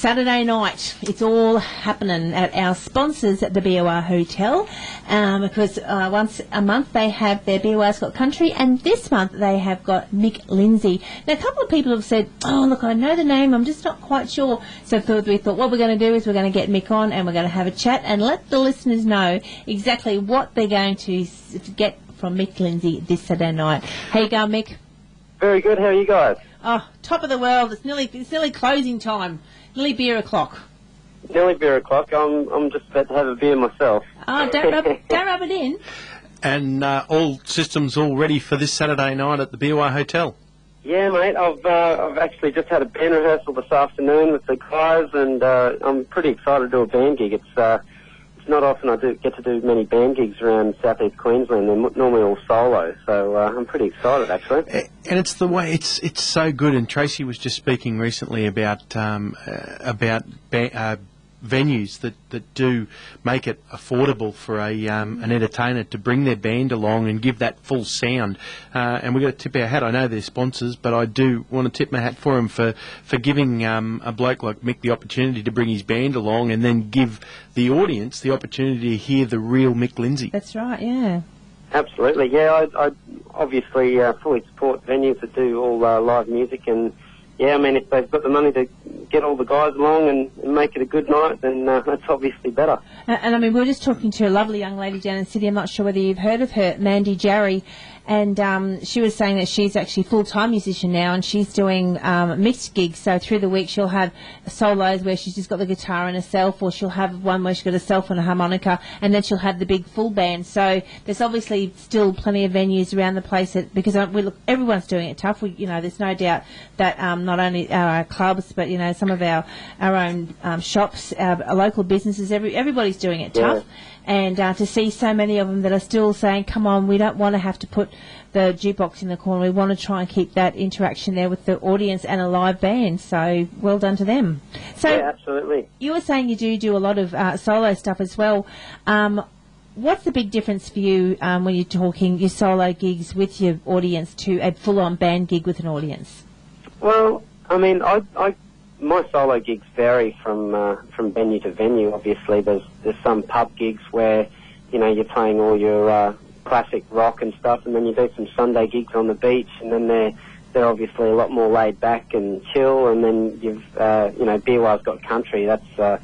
Saturday night. It's all happening at our sponsors at the BOR Hotel, because once a month they have their BOR's Got Country, and this month they have got Mick Lindsay. Now, a couple of people have said, oh, look, I know the name, I'm just not quite sure. So we thought what we're going to do is we're going to get Mick on and we're going to have a chat and let the listeners know exactly what they're going to get from Mick Lindsay this Saturday night. How you going, Mick? Very good. How are you guys? Oh, top of the world. It's nearly closing time. Nearly beer o'clock. Nearly beer o'clock. I'm just about to have a beer myself. Oh, don't rub it in. And all systems all ready for this Saturday night at the BOR Hotel. Yeah, mate. I've actually just had a band rehearsal this afternoon with the guys, and I'm pretty excited to do a band gig. It's not often I get to do many band gigs around southeast Queensland. They're normally all solo, so I'm pretty excited, actually. And it's the way it's so good. And Tracy was just speaking recently about venues that do make it affordable for an entertainer to bring their band along and give that full sound. And we've got to tip our hat. I know they're sponsors, but I do want to tip my hat for them for giving a bloke like Mick the opportunity to bring his band along and then give the audience the opportunity to hear the real Mick Lindsay. That's right, yeah. Absolutely, yeah. I obviously fully support venues that do all live music, and yeah, I mean, if they've got the money to get all the guys along and make it a good night, then that's obviously better. And I mean, we were just talking to a lovely young lady down in the city. I'm not sure whether you've heard of her, Mandy Jerry, and she was saying that she's actually a full-time musician now, and she's doing mixed gigs. So through the week she'll have solos where she's just got the guitar and herself, or she'll have one where she's got herself and a harmonica, and then she'll have the big full band. So there's obviously still plenty of venues around the place because everyone's doing it tough. There's no doubt that not only our clubs, but some of our own shops, our local businesses, everybody's doing it tough. And to see so many of them that are still saying, come on, we don't want to have to put the jukebox in the corner. We want to try and keep that interaction there with the audience and a live band. So well done to them. So yeah, absolutely. You were saying you do a lot of solo stuff as well. What's the big difference for you when you're talking your solo gigs with your audience to a full-on band gig with an audience? Well, I mean, my solo gigs vary from venue to venue. Obviously, there's some pub gigs where you're playing all your classic rock and stuff, and then you do some Sunday gigs on the beach, and then they're obviously a lot more laid back and chill. And then you've BOR's Got Country. That's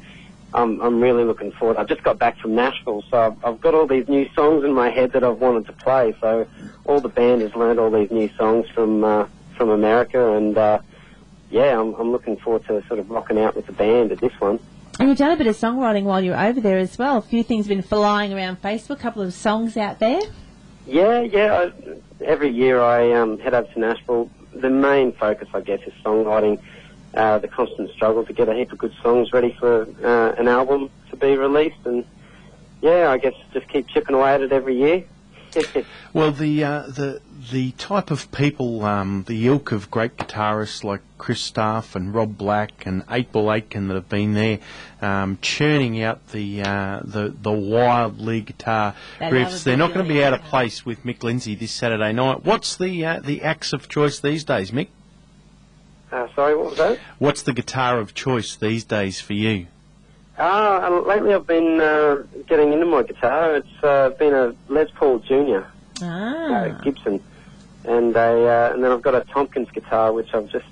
I'm really looking forward. I just got back from Nashville, so I've got all these new songs in my head that I've wanted to play. So all the band has learned all these new songs from America, and yeah, I'm looking forward to sort of rocking out with the band at this one. And you've done a bit of songwriting while you were over there as well. A few things have been flying around Facebook, a couple of songs out there. Yeah. Every year I head over to Nashville. The main focus, I guess, is songwriting, the constant struggle to get a heap of good songs ready for an album to be released. And, yeah, I guess just keep chipping away at it every year. Well, the type of people, the ilk of great guitarists like Chris Staff and Rob Black and 8-Ball Aitken that have been there, churning out the wild lead guitar riffs. They're not going to be out of place with Mick Lindsay this Saturday night. What's the acts of choice these days, Mick? Sorry, what was that? What's the guitar of choice these days for you? Lately I've been getting into my guitar. It's been a Les Paul Jr. Gibson, and then I've got a Tompkins guitar, which I'm just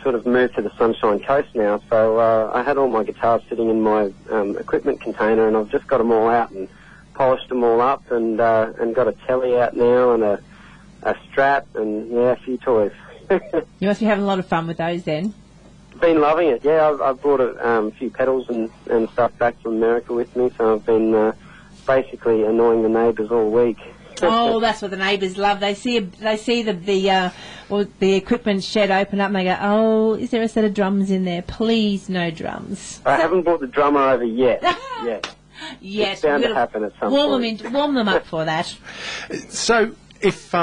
sort of moved to the Sunshine Coast now. So I had all my guitars sitting in my equipment container, and I've just got them all out and polished them all up, and got a telly out now and a Strat, and yeah, a few toys. You must be having a lot of fun with those then. Been loving it, yeah. I've brought a few pedals and stuff back from America with me, so I've been basically annoying the neighbours all week. Oh, that's what the neighbours love. They see the equipment shed open up and they go, oh, is there a set of drums in there? Please, no drums. I haven't brought the drummer over yet. Yes. It's bound to happen at some point. Warm them up for that. So if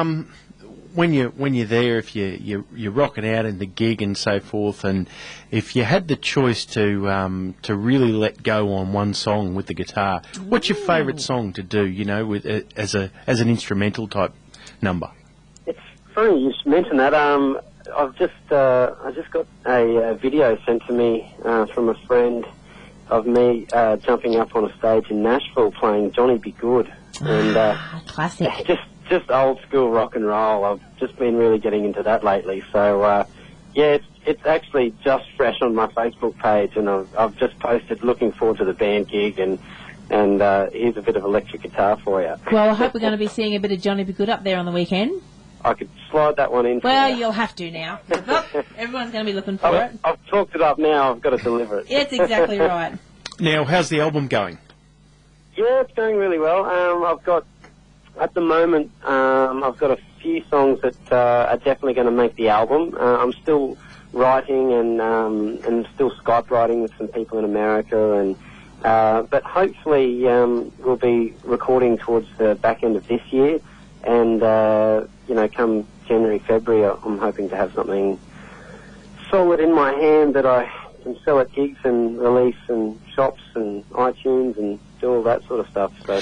when you're there, if you're rocking out in the gig and so forth, and if you had the choice to really let go on one song with the guitar, what's your favourite song to do? With as an instrumental type number. It's funny you mention that. I just got a video sent to me from a friend of me jumping up on a stage in Nashville playing Johnny Be Good, and classic. Just old school rock and roll. I've just been really getting into that lately. So yeah, it's actually just fresh on my Facebook page, and I've just posted looking forward to the band gig, and here's a bit of electric guitar for you. Well, I hope we're going to be seeing a bit of Johnny Be Good up there on the weekend. I could slide that one in. Well, you'll have to now. Everyone's going to be looking for it. I've talked it up now. I've got to deliver it. That's exactly right. Now, how's the album going? Yeah, it's going really well. At the moment, I've got a few songs that are definitely going to make the album. I'm still writing and still Skype writing with some people in America, and but hopefully we'll be recording towards the back end of this year. And, come January, February, I'm hoping to have something solid in my hand that I can sell at gigs and release in shops and iTunes and do all that sort of stuff. So,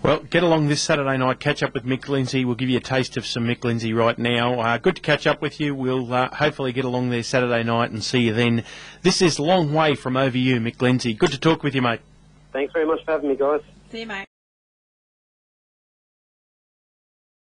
well, get along this Saturday night, catch up with Mick Lindsay. We'll give you a taste of some Mick Lindsay right now. Good to catch up with you. We'll hopefully get along there Saturday night and see you then. This is Long Way from Over You, Mick Lindsay. Good to talk with you, mate. Thanks very much for having me, guys. See you, mate.